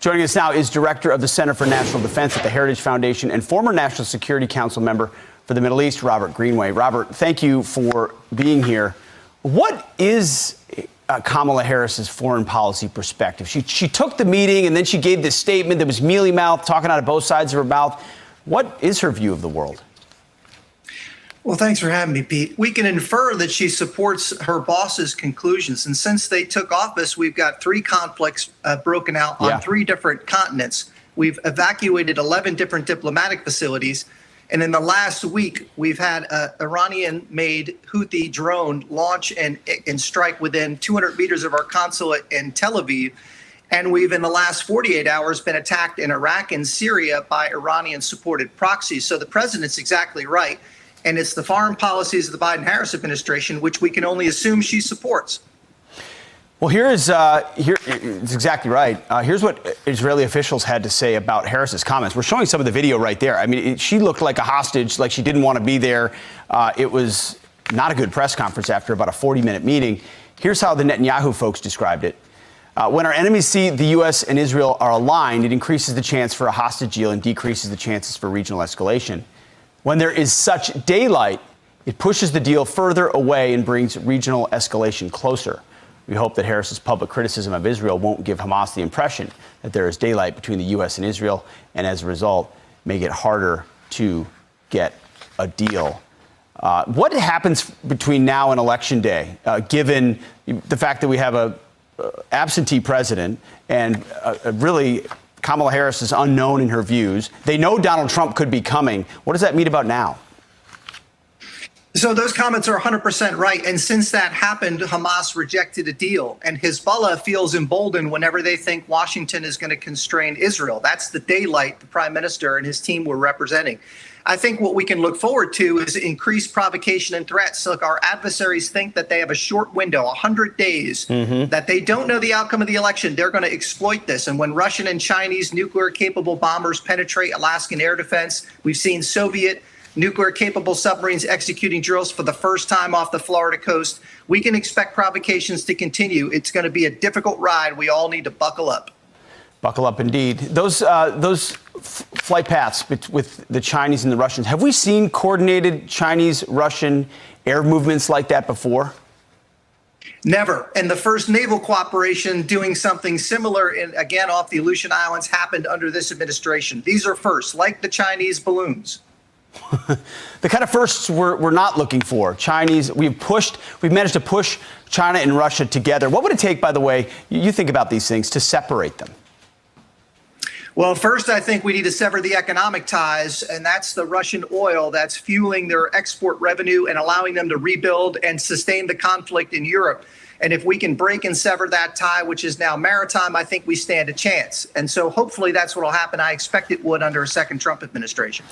Joining us now is Director of the Center for National Defense at the Heritage Foundation and former National Security Council member for the Middle East, Robert Greenway. Robert, thank you for being here. What is Kamala Harris's foreign policy perspective? She took the meeting and then she gave this statement that was mealy-mouthed, talking out of both sides of her mouth. What is her view of the world? Well, thanks for having me, Pete. We can infer that she supports her boss's conclusions. And since they took office, we've got three conflicts broken out on three different continents. We've evacuated 11 different diplomatic facilities. And in the last week, we've had an Iranian-made Houthi drone launch and strike within 200 meters of our consulate in Tel Aviv. And we've, in the last 48 hours, been attacked in Iraq and Syria by Iranian-supported proxies. So the president's exactly right. And it's the foreign policies of the Biden-Harris administration, which we can only assume she supports. Well, it's exactly right. Here's what Israeli officials had to say about Harris's comments. We're showing some of the video right there. I mean, she looked like a hostage, like she didn't want to be there. It was not a good press conference after about a 40-minute meeting. Here's how the Netanyahu folks described it. When our enemies see the U.S. and Israel are aligned, it increases the chance for a hostage deal and decreases the chances for regional escalation. When there is such daylight, it pushes the deal further away and brings regional escalation closer. We hope that Harris's public criticism of Israel won't give Hamas the impression that there is daylight between the U.S. and Israel, and as a result, make it harder to get a deal. What happens between now and Election Day, given the fact that we have a absentee president and really Kamala Harris is unknown in her views? They know Donald Trump could be coming. What does that mean about now? So those comments are 100% right. And since that happened, Hamas rejected a deal. And Hezbollah feels emboldened whenever they think Washington is going to constrain Israel. That's the daylight the prime minister and his team were representing. I think what we can look forward to is increased provocation and threats. Look, our adversaries think that they have a short window, 100 days, that they don't know the outcome of the election. They're going to exploit this. And when Russian and Chinese nuclear-capable bombers penetrate Alaskan air defense, we've seen Soviet nuclear-capable submarines executing drills for the first time off the Florida coast. We can expect provocations to continue. It's going to be a difficult ride. We all need to buckle up. Buckle up, indeed. Those flight paths with the Chinese and the Russians, have we seen coordinated Chinese-Russian air movements like that before? Never. And the first naval cooperation doing something similar, again, off the Aleutian Islands, happened under this administration. These are firsts, like the Chinese balloons. The kind of firsts we're not looking for. We've managed to push China and Russia together. What would it take, by the way, you think about these things, to separate them? Well, first, I think we need to sever the economic ties, and that's the Russian oil that's fueling their export revenue and allowing them to rebuild and sustain the conflict in Europe. And if we can break and sever that tie, which is now maritime, I think we stand a chance. And so hopefully that's what will happen. I expect it would under a second Trump administration.